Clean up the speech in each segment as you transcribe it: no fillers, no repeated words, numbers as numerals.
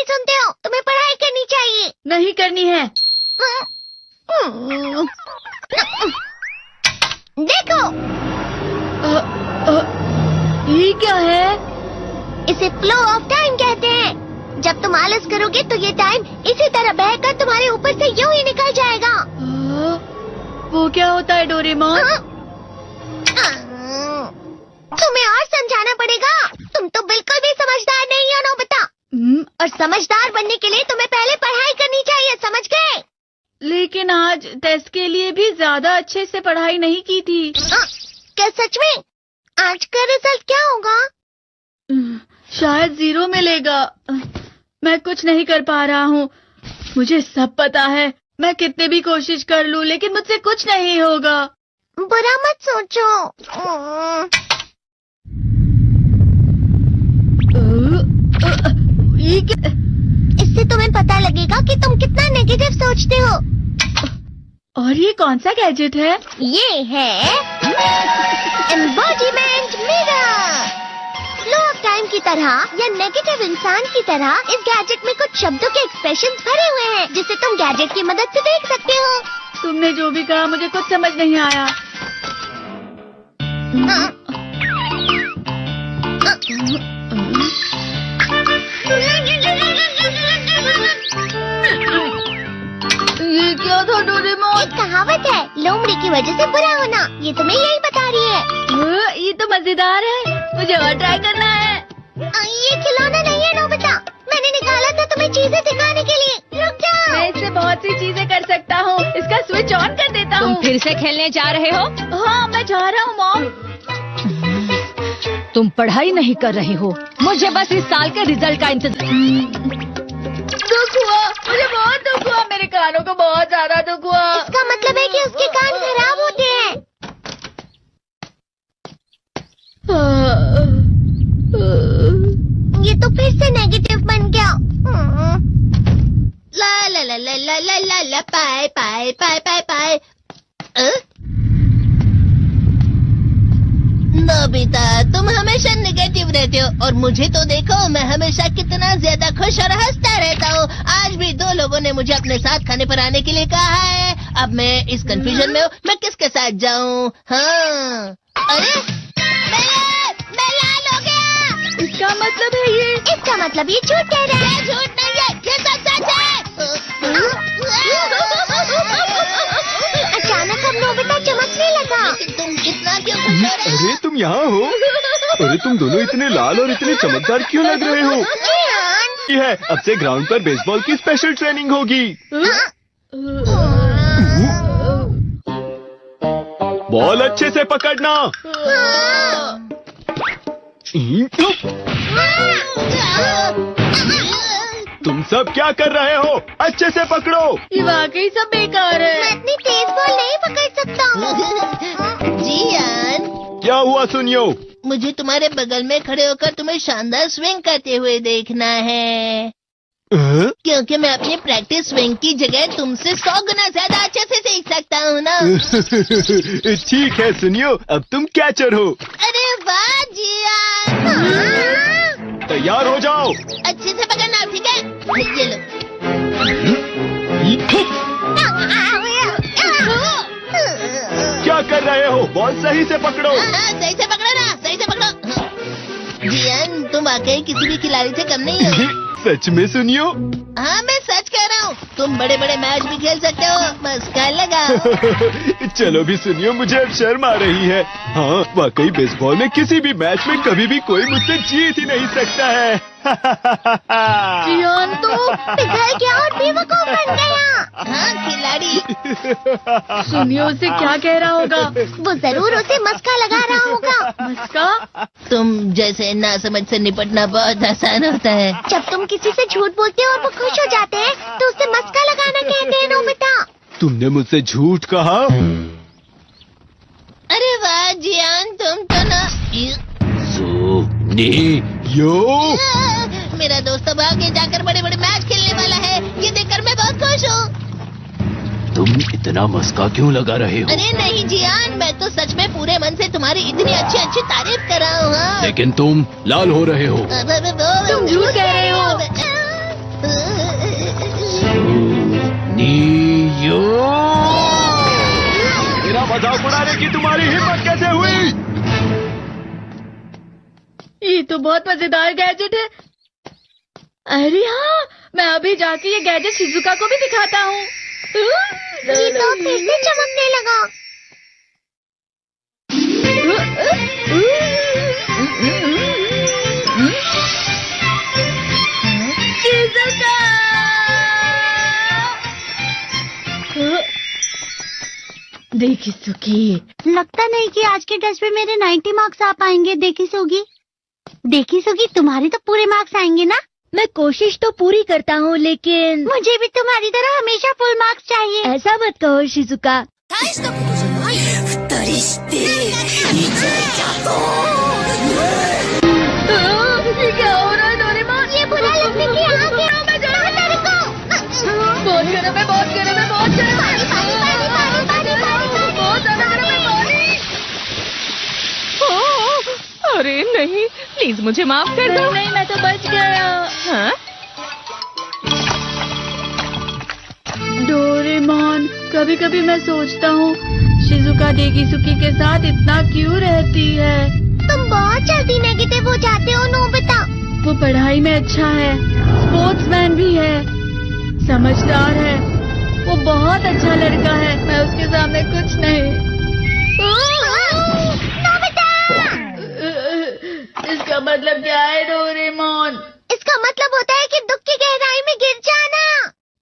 सुनते हो? तुम्हें पढ़ाई करनी चाहिए। नहीं करनी है। देखो, ये क्या है? इसे फ्लो ऑफ टाइम कहते हैं। जब तुम आलस करोगे तो ये टाइम इसी तरह बहकर तुम्हारे ऊपर से यूं ही निकल जाएगा। वो क्या होता है डोरेमोन? तुम्हें और समझाना पड़ेगा। तुम तो बिल्कुल भी समझदार नहीं हो नोबिता। और समझदार बनने के लिए तुम्हें पहले पढ़ाई करनी चाहिए, समझ गए? लेकिन आज टेस्ट के लिए भी ज्यादा अच्छे से पढ़ाई नहीं की थी। क्या सच में? आज का रिजल्ट क्या होगा? शायद 0 मिलेगा। मैं कुछ नहीं कर पा रहा हूँ। मुझे सब पता है। मैं कितने भी कोशिश कर लूँ लेकिन मुझसे कुछ नहीं होगा। बुरा मत सोचो। इससे तुम्हें पता लगेगा कि तुम कितना नेगेटिव सोचते हो। और ये कौन सा गैजेट है? ये है embodiment mirror. Flow of time की तरह या नेगेटिव इंसान की तरह इस गैजेट में कुछ शब्दों के एक्सप्रेशंस भरे हुए हैं जिसे तुम गैजेट की मदद से देख सकते हो। तुमने जो भी कहा मुझे कुछ समझ नहीं आया। ये क्या था डोरेमोन? एक कहावत है, लोमड़ी की वजह से बुरा होना। ये तुम्हें यही बता रही है। ये तो मजेदार है। मुझे और ट्राई करना है। ये खिलौना नहीं है नोबिता। मैंने निकाला था तुम्हें चीजें दिखाने के लिए। रुक जाओ। मैं इससे बहुत सी चीजें कर सकता हूँ। इसका स्विच ऑन कर देता हूँ। तुम फिर से खेलने जा रहे हो? हाँ, मैं जा रहा हूँ मॉम। तुम पढ़ाई नहीं कर रहे हो। मुझे बस इस साल के रिजल्ट का इंतजार। दुख हुआ, मुझे बहुत दुख हुआ। मेरे कानों को बहुत ज्यादा दुख हुआ। इसका मतलब है कि उसके कान खराब होते हैं। ये तो फिर से नेगेटिव बन गया। ला ला ला ला ला ला ला ला पाए पाए पाए पाए पाए। नोबिता, तुम हमेशा नेगेटिव रहते हो और मुझे तो देखो, मैं हमेशा कितना ज्यादा खुश और हंसता रहता हूँ। आज भी 2 लोगों ने मुझे अपने साथ खाने पर आने के लिए कहा है। अब मैं इस कंफ्यूजन में हूँ, मैं किसके साथ जाऊँ? हाँ, अरे मैं लाल हो गया। इसका मतलब है ये? इसका मतलब ये झूठ कह रहा है। झूठ नहीं है, ये सब सच है। अचानक अब नोबिता चमकने लगा। तुम इतना क्यों खुश हो रहे हो? अरे तुम यहाँ हो? अरे तुम दोनों इतने लाल और इतने चमकदार क्यों लग रहे हो? ये है, अब से ग्राउंड पर बेसबॉल की स्पेशल ट्रेनिंग होगी। बॉल अच्छे से पकड़ना। तुम सब क्या कर रहे हो? अच्छे से पकड़ो। ये वाकई सब बेकार मैं है। इतनी तेज बॉल नहीं पकड़ सकता हूँ। जियान, क्या हुआ सुनियो? मुझे तुम्हारे बगल में खड़े होकर तुम्हें शानदार स्विंग करते हुए देखना है। क्योंकि मैं अपनी प्रैक्टिस स्विंग की जगह तुमसे 100 गुना ज्यादा अच्छे से सीख सकता हूँ ना। ठीक है सुनियो, अब तुम कैचर हो। अरे वाह जियान। तैयार हो जाओ। अच्छे से पकड़ना, ठीक है? ये लो। क्या कर रहे हो? बॉल सही से पकड़ो। सही से पकड़ो ना, सही से पकड़ो। जियान, तुम वाकई किसी भी खिलाड़ी से कम नहीं हो। सच में सुनियो? हाँ, मैं सच कह रहा हूँ। तुम बड़े बड़े मैच भी खेल सकते हो, बस कह लगा। चलो भी सुनियो, मुझे अब शर्म आ रही है। हाँ, वाकई बेसबॉल में किसी भी मैच में कभी भी कोई मुझसे जीत ही नहीं सकता है। जियान तो पिघल गया और बेवकूफ बन गया। हाँ, खिलाड़ी। सुनियो उसे क्या कह रहा होगा? वो जरूर उसे मस्का लगा रहा होगा। मस्का? तुम जैसे नासमझ से निपटना बहुत आसान होता है। जब तुम किसी से झूठ बोलते हो और वो खुश हो जाते हैं तो उसे मस्का लगाना कहते हैं नोबिता। तुमने मुझसे झूठ कहा? अरे वाह जियान, तुम तो ना। यो, मेरा दोस्त अब आगे जाकर बड़े बड़े मैच खेलने वाला है। ये देखकर मैं बहुत खुश हूँ। तुम इतना मस्का क्यों लगा रहे हो? अरे नहीं जियान, मैं तो सच में पूरे मन से तुम्हारी इतनी अच्छी अच्छी तारीफ कर रहा हूँ। लेकिन तुम लाल हो रहे हो। तुम झूठ कह रहे हो। तो बहुत मजेदार गैजेट है। अरे हाँ, मैं अभी जाके ये गैजेट शिजुका को भी दिखाता हूँ। ये तो फिर से चमकने लगा। शिजुका! देखी सुकी, लगता नहीं कि आज के टेस्ट में मेरे 90 मार्क्स आ पाएंगे। देखी सोगी तुम्हारे तो पूरे मार्क्स आएंगे ना? मैं कोशिश तो पूरी करता हूँ, लेकिन मुझे भी तुम्हारी तरह हमेशा फुल मार्क्स चाहिए। ऐसा मत कहो शिजुका। ये क्या हो रहा है डोरेमोन? ये बुरा लगने की आग है। बहुत गर्म है, बहुत गर्म है, बहुत गर्म है। बहुत ज्यादा गर्म है पानी। अरे नहीं, प्लीज मुझे माफ कर दो। नहीं, मैं तो बच गया। हाँ? डोरेमोन, कभी कभी मैं सोचता हूँ शिजुका डेगिसुकी के साथ इतना क्यों रहती है। तुम बहुत जल्दी नेगेटिव हो जाते हो नोबिता। वो पढ़ाई में अच्छा है, स्पोर्ट्समैन भी है, समझदार है, वो बहुत अच्छा लड़का है। मैं उसके सामने कुछ नहीं। इसका मतलब क्या है डोरेमोन? इसका मतलब होता है कि दुख की गहराई में गिर जाना।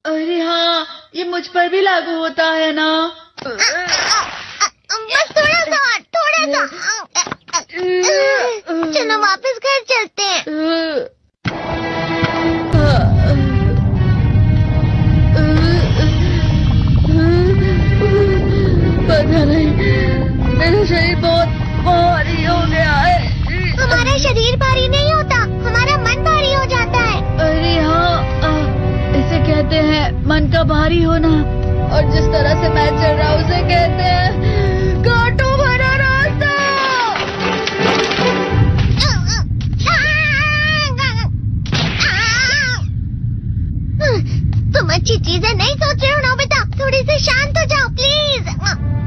अरे हाँ, ये मुझ पर भी लागू होता है ना। बस थोड़ा सा। चलो वापस घर चलते हैं। पता नहीं, मेरा शरीर बहुत भारी हो गया है। हमारा शरीर भारी नहीं होता, हमारा मन भारी हो जाता है। अरे हाँ, इसे कहते हैं मन का भारी होना। और जिस तरह से मैं चल रहा हूँ उसे कहते हैं कांटों भरा रास्ता। तुम अच्छी चीजें नहीं सोच रहे हो नोबिता। थोड़ी सी शांत हो जाओ प्लीज।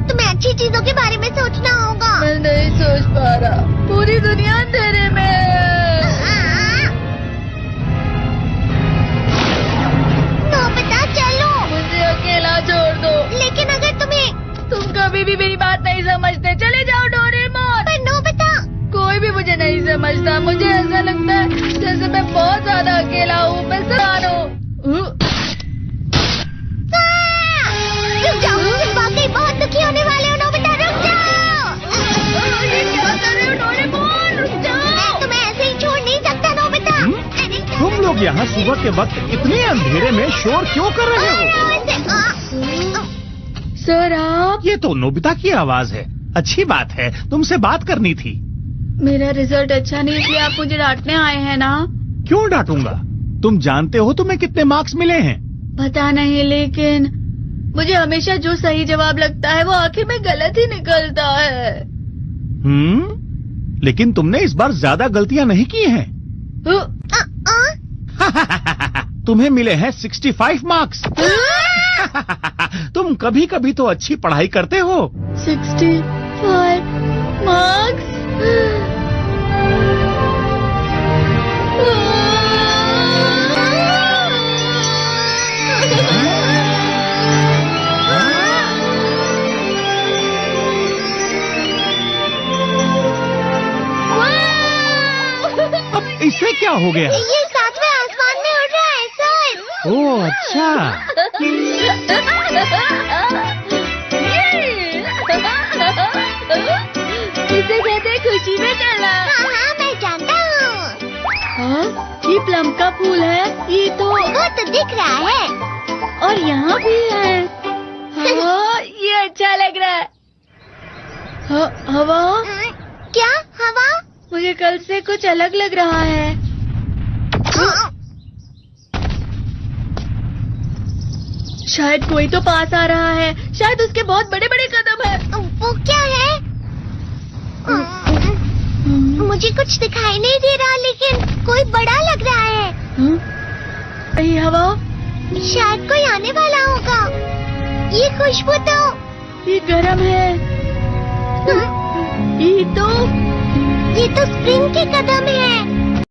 तुम्हें अच्छी चीजों के बारे में सोचना होगा। मैं नहीं सोच पा रहा, पूरी दुनिया अंधेरे में है। नोबिता चलो। मुझे अकेला छोड़ दो। लेकिन अगर तुम कभी भी मेरी बात नहीं समझते। चले जाओ डोरेमोन। पर नोबिता। कोई भी मुझे नहीं समझता। मुझे ऐसा लगता है जैसे मैं बहुत ज्यादा अकेला हूँ। मैं सरानो। रुक जाओ, तुम वाकई बहुत दुखी होने वाले हो नोबिता। रुक जाओ। ये क्या कर रहे हो डोरेमोन? रुक जाओ। मैं तुम्हें ऐसे ही छोड़ नहीं सकता नोबिता। तुम लोग यहाँ सुबह के वक्त इतने अंधेरे में शोर क्यों कर रहे हो? सर आप? ये तो नोबिता की आवाज है। अच्छी बात है, तुमसे बात करनी थी। मेरा रिजल्ट अच्छा नहीं इसलिए आप मुझे डांटने आए हैं ना? क्यों डांटूंगा? तुम जानते हो तुम्हें कितने मार्क्स मिले हैं? पता नहीं, लेकिन मुझे हमेशा जो सही जवाब लगता है वो आखिर में गलत ही निकलता है। लेकिन तुमने इस बार ज्यादा गलतियाँ नहीं की हैं। तुम्हें मिले हैं 65 मार्क्स। तुम कभी कभी तो अच्छी पढ़ाई करते हो। 65 मार्क्स? अब इसे क्या हो गया? ये सातवें आसमान में उड़ रहा है सर। ओह अच्छा। इसे कहते हैं खुशी में चलना। हाँ, मैं जानता हूँ। हाँ, ये प्लम का फूल है। ये तो वो तो दिख रहा है। और यहाँ भी है। हाँ, ये अच्छा लग रहा है। हवा? क्या हवा? मुझे कल से कुछ अलग लग रहा है। शायद कोई तो पास आ रहा है। शायद उसके बहुत बड़े बड़े कदम है। वो क्या है? मुझे कुछ दिखाई नहीं दे रहा, लेकिन कोई बड़ा लग रहा है। ये हवा? शायद कोई आने वाला होगा। ये खुशबू तो ये गरम है। ये तो ये तो स्प्रिंग के कदम है।